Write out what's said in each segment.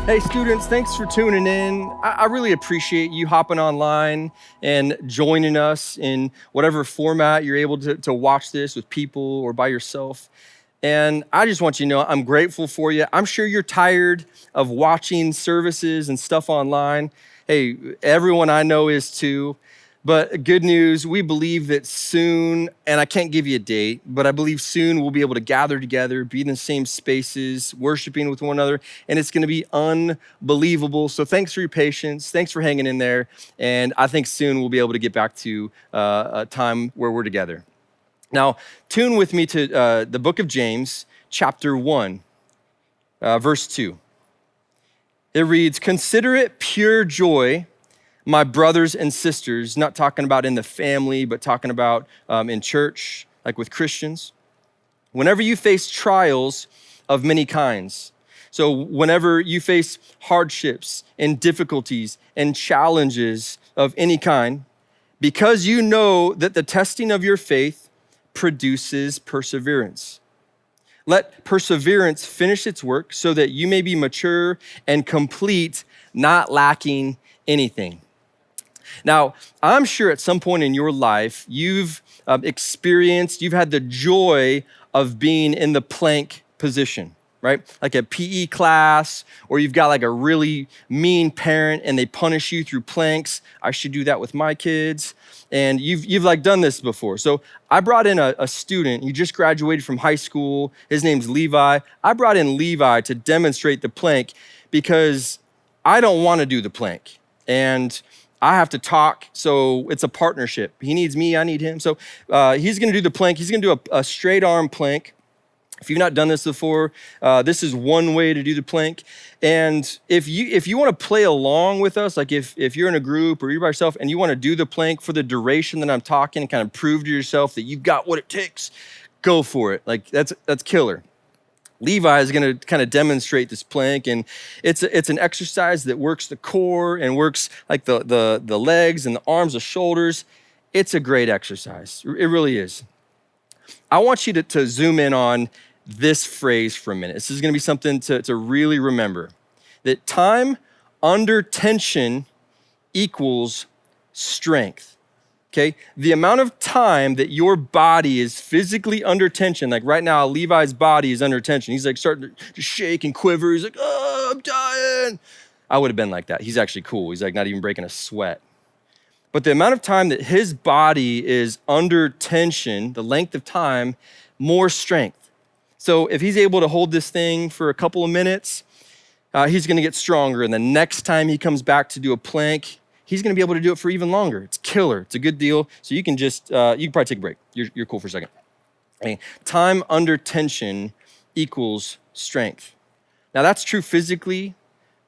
Hey students, thanks for tuning in. I really appreciate you hopping online and joining us in whatever format you're able to watch this with people or by yourself. And I just want you to know I'm grateful for you. I'm sure you're tired of watching services and stuff online. Hey, everyone I know is too. But good news, we believe that soon, and I can't give you a date, but I believe soon we'll be able to gather together, be in the same spaces, worshiping with one another, and it's gonna be unbelievable. So thanks for your patience, thanks for hanging in there, and I think soon we'll be able to get back to a time where we're together. Now, tune with me to the book of James, chapter 1, verse 2. It reads, "Consider it pure joy, my brothers and sisters," not talking about in the family, but talking about in church, like with Christians, "whenever you face trials of many kinds." So whenever you face hardships and difficulties and challenges of any kind, because you know that the testing of your faith produces perseverance. Let perseverance finish its work so that you may be mature and complete, not lacking anything. Now, I'm sure at some point in your life, you've you've had the joy of being in the plank position, right? Like a PE class, or you've got like a really mean parent and they punish you through planks. I should do that with my kids. And you've like done this before. So I brought in a student, he just graduated from high school. His name's Levi. I brought in Levi to demonstrate the plank because I don't want to do the plank. And I have to talk, so it's a partnership. He needs me, I need him. So he's gonna do the plank. He's gonna do a straight arm plank. If you've not done this before, this is one way to do the plank. And if you wanna play along with us, like if you're in a group or you're by yourself and you wanna do the plank for the duration that I'm talking and kind of prove to yourself that you've got what it takes, go for it. Like that's killer. Levi is going to kind of demonstrate this plank, and it's an exercise that works the core and works like the legs and the arms, the shoulders. It's a great exercise. It really is. I want you to zoom in on this phrase for a minute. This is going to be something to really remember, that time under tension equals strength. Okay, the amount of time that your body is physically under tension, like right now, Levi's body is under tension. He's like starting to shake and quiver. He's like, "Oh, I'm dying." I would have been like that. He's actually cool. He's like not even breaking a sweat. But the amount of time that his body is under tension, the length of time, more strength. So if he's able to hold this thing for a couple of minutes, he's gonna get stronger. And the next time he comes back to do a plank, he's gonna be able to do it for even longer. It's killer, it's a good deal. So you can just, you can probably take a break. You're cool for a second. Okay. Time under tension equals strength. Now that's true physically,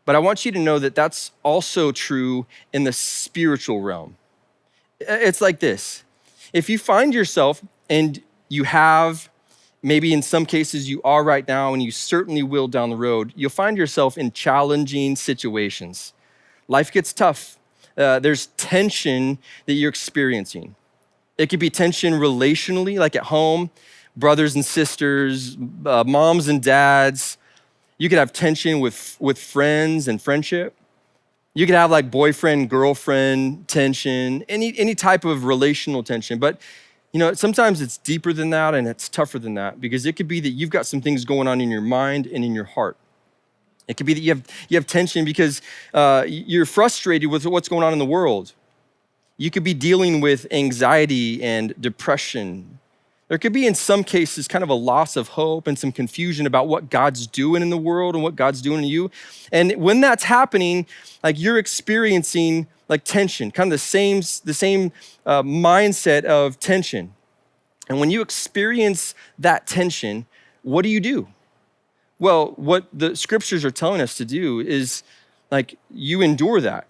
but I want you to know that that's also true in the spiritual realm. It's like this. If you find yourself, and you have, maybe in some cases you are right now, and you certainly will down the road, you'll find yourself in challenging situations. Life gets tough. There's tension that you're experiencing. It could be tension relationally, like at home, brothers and sisters, moms and dads. You could have tension with friends and friendship. You could have like boyfriend, girlfriend tension, any type of relational tension. But you know, sometimes it's deeper than that and it's tougher than that, because it could be that you've got some things going on in your mind and in your heart. It could be that you have tension because you're frustrated with what's going on in the world. You could be dealing with anxiety and depression. There could be, in some cases, kind of a loss of hope and some confusion about what God's doing in the world and what God's doing in you. And when that's happening, like you're experiencing like tension, kind of the same mindset of tension. And when you experience that tension, what do? Well, what the scriptures are telling us to do is like you endure that.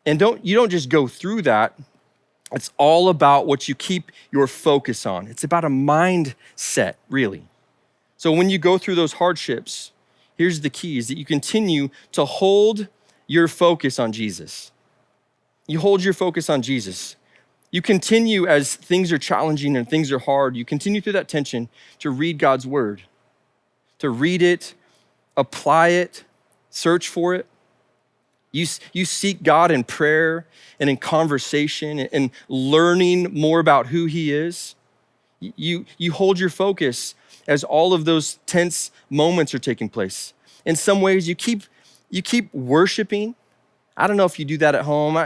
And you don't just go through that. It's all about what you keep your focus on. It's about a mindset, really. So when you go through those hardships, here's the key, is that you continue to hold your focus on Jesus. You hold your focus on Jesus. You continue, as things are challenging and things are hard, you continue through that tension to read God's word, to read it, apply it, search for it. You seek God in prayer and in conversation and learning more about who he is. You hold your focus as all of those tense moments are taking place. In some ways, you keep worshiping. I don't know if you do that at home.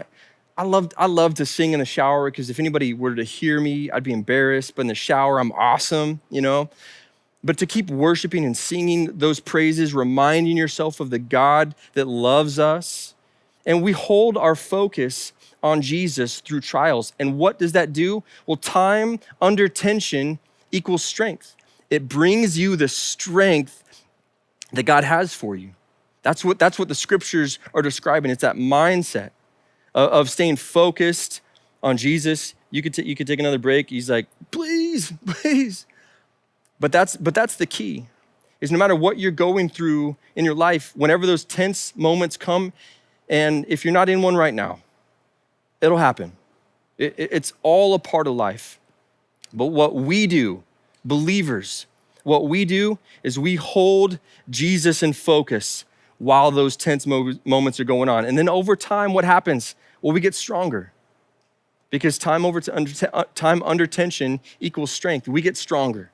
I love to sing in the shower because if anybody were to hear me, I'd be embarrassed. But in the shower, I'm awesome, But to keep worshiping and singing those praises, reminding yourself of the God that loves us. And we hold our focus on Jesus through trials. And what does that do? Well, time under tension equals strength. It brings you the strength that God has for you. That's what the scriptures are describing. It's that mindset of staying focused on Jesus. You could take another break. He's like, please. But that's the key, is no matter what you're going through in your life, whenever those tense moments come, and if you're not in one right now, it'll happen. It's all a part of life. But what we do, believers, what we do is we hold Jesus in focus while those tense moments are going on. And then over time, what happens? Well, we get stronger. Because time under tension equals strength. We get stronger.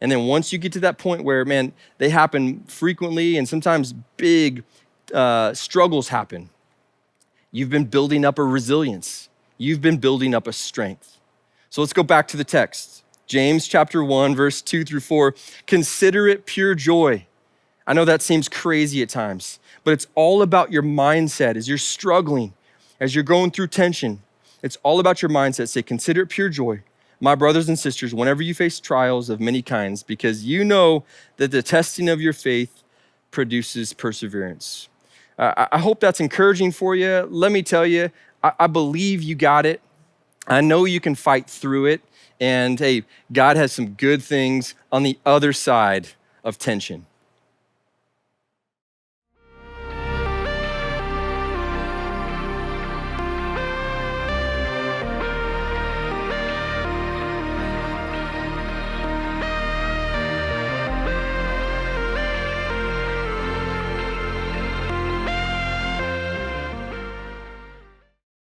And then once you get to that point where, man, they happen frequently and sometimes big struggles happen, you've been building up a resilience. You've been building up a strength. So let's go back to the text. James chapter 1, verse 2-4. Consider it pure joy. I know that seems crazy at times, but it's all about your mindset as you're struggling, as you're going through tension. It's all about your mindset. Say, consider it pure joy, my brothers and sisters, whenever you face trials of many kinds, because you know that the testing of your faith produces perseverance. I hope that's encouraging for you. Let me tell you, I believe you got it. I know you can fight through it. And hey, God has some good things on the other side of tension.